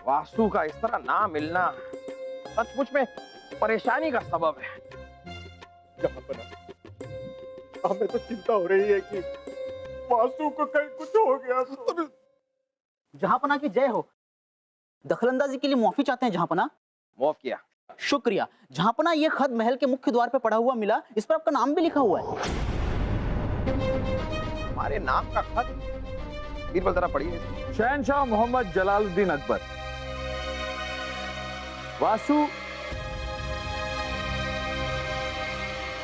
वासु का इस तरह ना मिलना सचमुच में परेशानी का सबब है। हमें तो चिंता हो रही है कि वासु को कहीं कुछ हो गया तो। जहांपना की जय हो। दखलंदाजी के लिए माफी चाहते हैं जहांपना। माफ किया। शुक्रिया जहांपना। ये खत महल के मुख्य द्वार पे पड़ा हुआ मिला, इस पर आपका नाम भी लिखा हुआ है। हमारे नाम का खत? बीरबल जरा पढ़िए। शहनशाह मोहम्मद जलालुद्दीन अकबर, वासु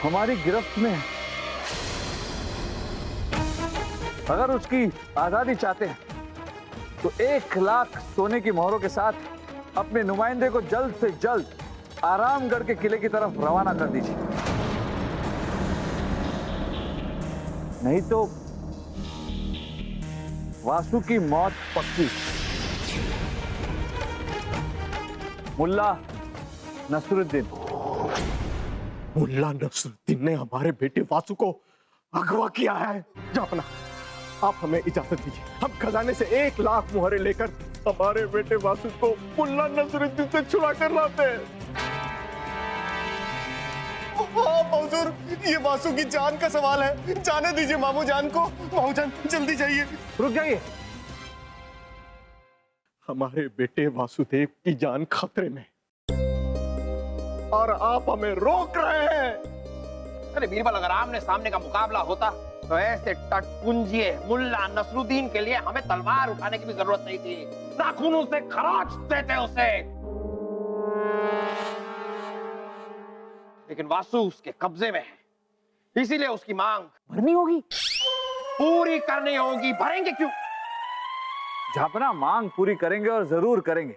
हमारी गिरफ्त में है। अगर उसकी आजादी चाहते हैं तो 1 लाख सोने की मोहरों के साथ अपने नुमाइंदे को जल्द से जल्द आरामगढ़ के किले की तरफ रवाना कर दीजिए, नहीं तो वासु की मौत पक्की। मुल्ला नसरुद्दीन। मुल्ला नसरुद्दीन ने हमारे बेटे वासु को अगवा किया है। जापना, आप हमें इजाजत दीजिए, हम खजाने से 1 लाख मुहरे लेकर हमारे बेटे वासु को मुल्ला नसरुद्दीन से छुड़ा कर लाते हैं। हुजूर, ये वासु की जान का सवाल है, जाने दीजिए मामू जान को। मामू जान जल्दी जाइए। रुक जाइए। हमारे बेटे वासुदेव की जान खतरे में और आप हमें रोक रहे हैं। अरे बीरबल, अगर आमने सामने का मुकाबला होता तो ऐसे टटपुंजिए मुल्ला नसरुद्दीन के लिए हमें तलवार उठाने की भी जरूरत नहीं थी। नाखूनों से खरोच देते उसे। लेकिन वासु उसके कब्जे में है, इसीलिए उसकी मांग भरनी होगी। पूरी करनी होगी। भरेंगे क्यों? झापना, मांग पूरी करेंगे और जरूर करेंगे।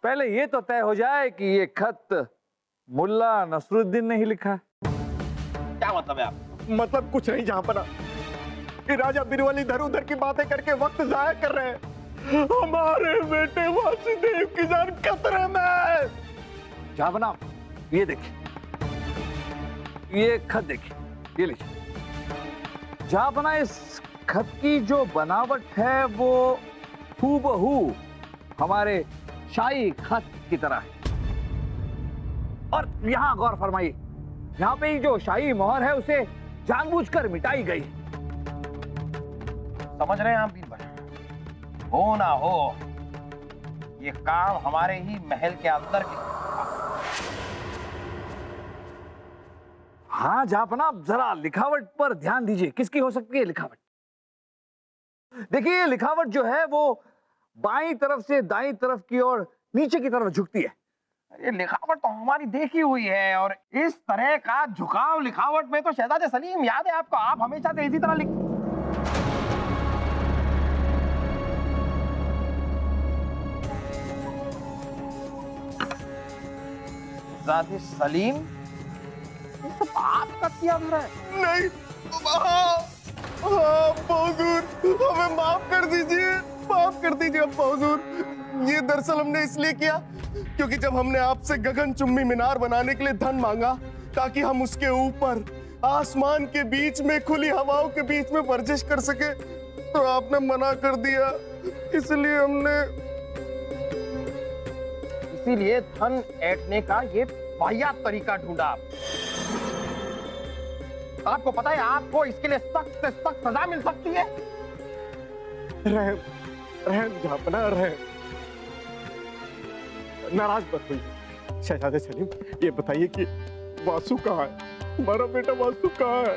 पहले ये तो तय हो जाए कि ये खत मुल्ला नसरुद्दीन ने ही लिखा है। क्या मतलब है आप? मतलब कुछ नहीं जहांपना, कि राजा बीरबल इधर उधर की बातें करके वक्त जाया कर रहे हैं। हमारे बेटे वासुदेव की जान खतरे में। झापना, ये देखिए, ये खत देखिए, ये लीजिए। झापना, इस खत की जो बनावट है वो हूबहू हमारे शाही खत की तरह है। और यहां गौर फरमाइए, यहां पे जो शाही मोहर है उसे जानबूझकर मिटाई गई। समझ रहे हैं आप बीरबल? हो ना हो, ये काम हमारे ही महल के अंदर के। हाँ झापना, जरा लिखावट पर ध्यान दीजिए। किसकी हो सकती है लिखावट? देखिए, ये लिखावट जो है वो बाईं तरफ से दाईं तरफ की ओर नीचे की तरफ झुकती है। ये लिखावट तो हमारी देखी हुई है, और इस तरह का झुकाव लिखावट में तो शहजादे सलीम याद है आपको, आप हमेशा से इसी तरह लिख। शहजादे सलीम, ये सब आपका किया हुआ है। नहीं, हुजूर, हमें माफ कर दीजिए, माफ कर दीजिए अब्बा हुजूर। ये दरअसल हमने इसलिए किया क्योंकि जब हमने आपसे गगनचुंबी मीनार बनाने के लिए धन मांगा ताकि हम उसके ऊपर आसमान के बीच में खुली हवाओं के बीच में वर्जिश कर सके, तो आपने मना कर दिया। इसलिए हमने इसीलिए धन ऐंठने का ये वाहियात तरीका ढूंढा। आपको पता है आपको इसके लिए सख्त से सख्त सजा मिल सकती है। रहम, रहम झापना, रहम। नाराज मत होइए शहजादे सलीम, ये बताइए कि वासु कहाँ है? हमारा बेटा वासु कहाँ है?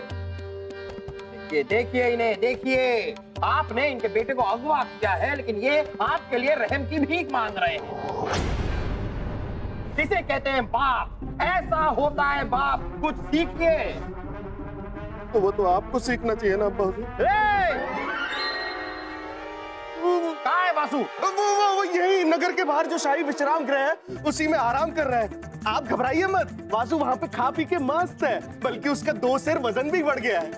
ये देखिए इन्हें, देखिए, आपने इनके बेटे को अगवा किया है, लेकिन ये आपके लिए रहम की भीख मांग रहे हैं। किसे कहते हैं बाप? ऐसा होता है बाप। कुछ सीखिए। तो वो तो आपको सीखना चाहिए ना अब्बा हुजूर। कहाँ है वासु? वो यही नगर के बाहर जो शाही विश्राम गृह है उसी में आराम कर रहा है। आप घबराइए मत, वासु वहां पे खा पी के मस्त है, बल्कि उसका 2 सेर वजन भी बढ़ गया है।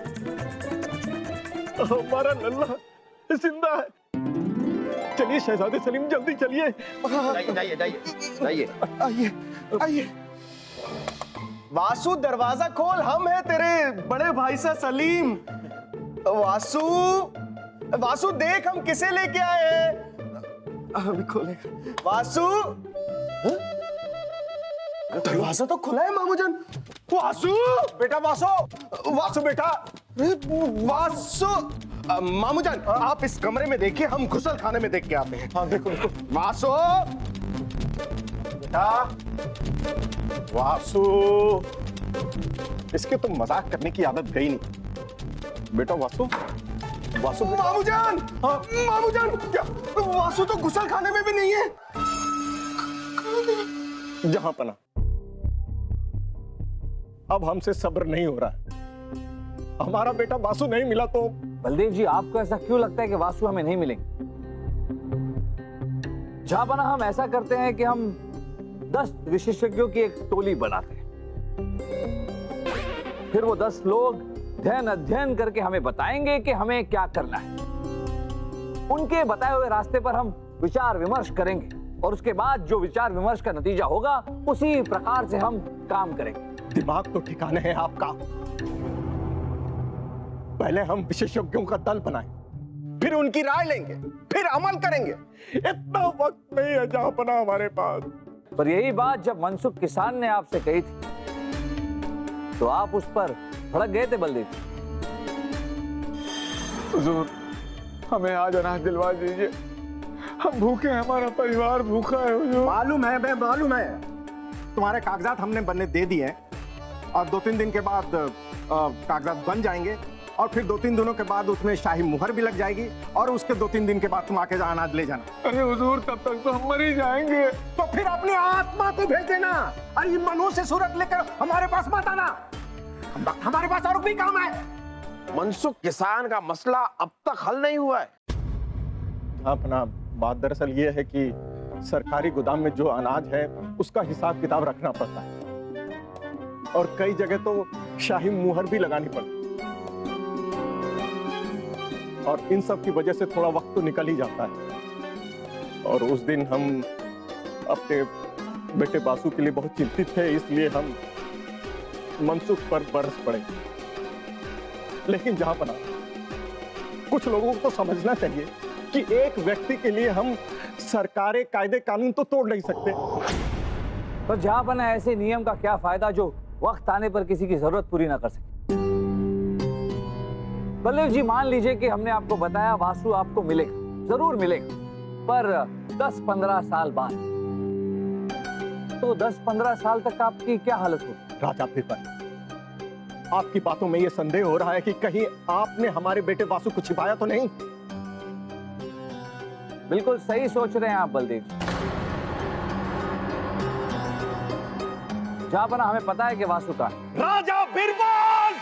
हमारा लल्ला जिंदा है। चलिए शहजादे सलीम, जल्दी चलिए। जाइए जाइए जाइए जाइए। आइए आइए। वासु दरवाजा खोल, हम हैं तेरे बड़े भाई सा सलीम। वासु, वासु देख हम किसे लेके आए हैं। अभी खोलेगा। वासु, दरवाजा तो खुला है मामूजान। वासु बेटा, वासु, वासु बेटा, अरे वासु। मामूजान आप इस कमरे में देखिए, हम गुसल खाने में देख के आते हैं। हाँ देखो देखो। वासु बेटा, वासु, इसके तो मजाक करने की आदत गई नहीं बेटा। वासु, वासु मामूजान, हाँ मामूजान, क्या वासु तो गुसल खाने में भी नहीं है। जहां पना, अब हमसे सब्र नहीं हो रहा है। हमारा बेटा वासु नहीं मिला तो। बलदेव जी, आपको ऐसा क्यों लगता है कि वासु हमें नहीं मिलेंगे? जहां हम ऐसा करते हैं कि हम 10 विशेषज्ञों की एक टोली बनाते हैं, फिर वो 10 लोग अध्ययन करके हमें बताएंगे कि हमें क्या करना है। उनके बताए हुए रास्ते पर हम विचार विमर्श करेंगे और उसके बाद जो विचार विमर्श का नतीजा होगा उसी प्रकार से हम काम करेंगे। दिमाग तो ठिकाने है आपका। पहले हम विशेषज्ञों का दल बनाएं, फिर उनकी राय लेंगे, फिर अमल करेंगे। इतना वक्त नहीं है जहां पना हमारे पास। पर यही बात जब मनसुख किसान ने आपसे कही थी तो आप उस पर भड़क गए थे बलदेव। हुजूर, हमें आज अनाज दिलवा दीजिए, हम भूखे हैं, हमारा परिवार भूखा है हुजूर। मालूम है तुम्हारे कागजात हमने बनने दे दिए हैं और 2-3 दिन के बाद कागजात बन जाएंगे और फिर 2-3 दिनों के बाद उसमें शाही मुहर भी लग जाएगी और उसके 2-3 दिन के बाद तुम आके अनाज ले जाना। अरे हुजूर, तब तक तो हम मर ही जाएंगे। तो फिर अपनी आत्मा को भेज देना। अरे मनु से सूरत लेकर हमारे पास मत आना, हमारे पास और भी काम है। मनसुख किसान का मसला अब तक हल नहीं हुआ है। अपना बात दरअसल ये है कि सरकारी गोदाम में जो अनाज है उसका हिसाब किताब रखना पड़ता है और कई जगह तो शाही मुहर भी लगानी पड़ती है और इन सब की वजह से थोड़ा वक्त तो निकल ही जाता है। और उस दिन हम अपने बेटे वासु के लिए बहुत चिंतित थे, इसलिए हम मनसुख पर बरस पड़े। लेकिन जहां पना, कुछ लोगों को तो समझना चाहिए कि एक व्यक्ति के लिए हम सरकारें कायदे कानून तो तोड़ नहीं सकते। पर जहां बना ऐसे नियम का क्या फायदा जो वक्त आने पर किसी की जरूरत पूरी ना कर सके। बलदेव जी, मान लीजिए कि हमने आपको बताया वासु आपको मिलेगा, जरूर मिलेगा, पर 10-15 साल बाद, तो 10-15 साल तक आपकी क्या हालत होगी? राजा फिर आपकी बातों में यह संदेह हो रहा है कि कहीं आपने हमारे बेटे वासु को छिपाया तो नहीं? बिल्कुल सही सोच रहे हैं आप बलदेव जी। जहां पर हमें पता है कि वासु का है। राजा बिरबल,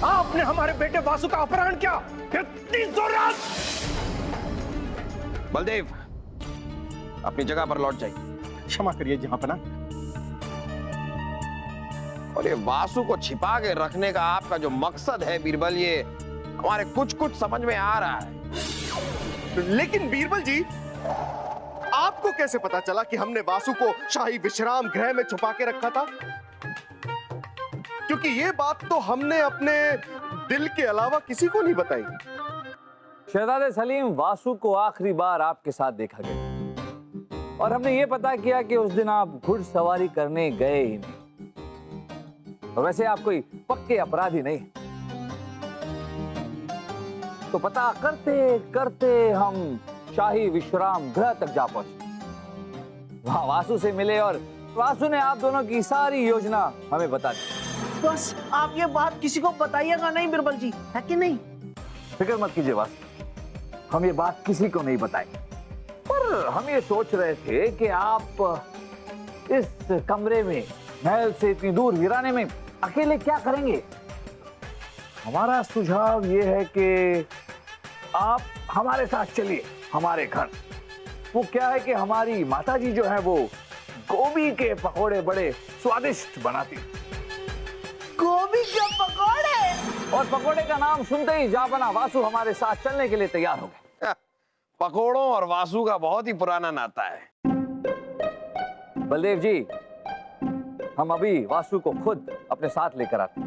आपने हमारे बेटे वासु का अपहरण किया। कितनी जरूरत! बलदेव, अपनी जगह पर लौट जाइए। क्षमा करिए जहांपना। और ये वासु को छिपा के रखने का आपका जो मकसद है बीरबल, ये हमारे कुछ समझ में आ रहा है। लेकिन बीरबल जी, आपको कैसे पता चला कि हमने वासु को शाही विश्राम गृह में छुपा के रखा था? क्योंकि ये बात तो हमने अपने दिल के अलावा किसी को नहीं बताई। शहजादे सलीम, वासु को आखिरी बार आपके साथ देखा गया और हमने ये पता किया कि उस दिन आप घुड़सवारी करने गए ही नहीं। और वैसे आप कोई पक्के अपराधी नहीं, तो पता करते करते हम शाही विश्राम गृह तक जा पहुंचे। वहां वासु से मिले और वासु ने आप दोनों की सारी योजना हमें बता दी। बस आप ये बात किसी को बताइएगा नहीं बिरबल जी, है कि नहीं? फिक्र मत कीजिए वासु, हम ये बात किसी को नहीं बताएंगे। पर हम ये सोच रहे थे कि आप इस कमरे में, महल से इतनी दूर वीराने में अकेले क्या करेंगे? हमारा सुझाव ये है कि आप हमारे साथ चलिए हमारे घर। वो क्या है कि हमारी माताजी जो है वो गोभी के पकोड़े बड़े स्वादिष्ट बनाती है। गोभी के पकौड़े? और पकोड़े का नाम सुनते ही जाबना वासु हमारे साथ चलने के लिए तैयार हो गए। पकोड़ों और वासु का बहुत ही पुराना नाता है। बलदेव जी, हम अभी वासु को खुद अपने साथ लेकर आते हैं।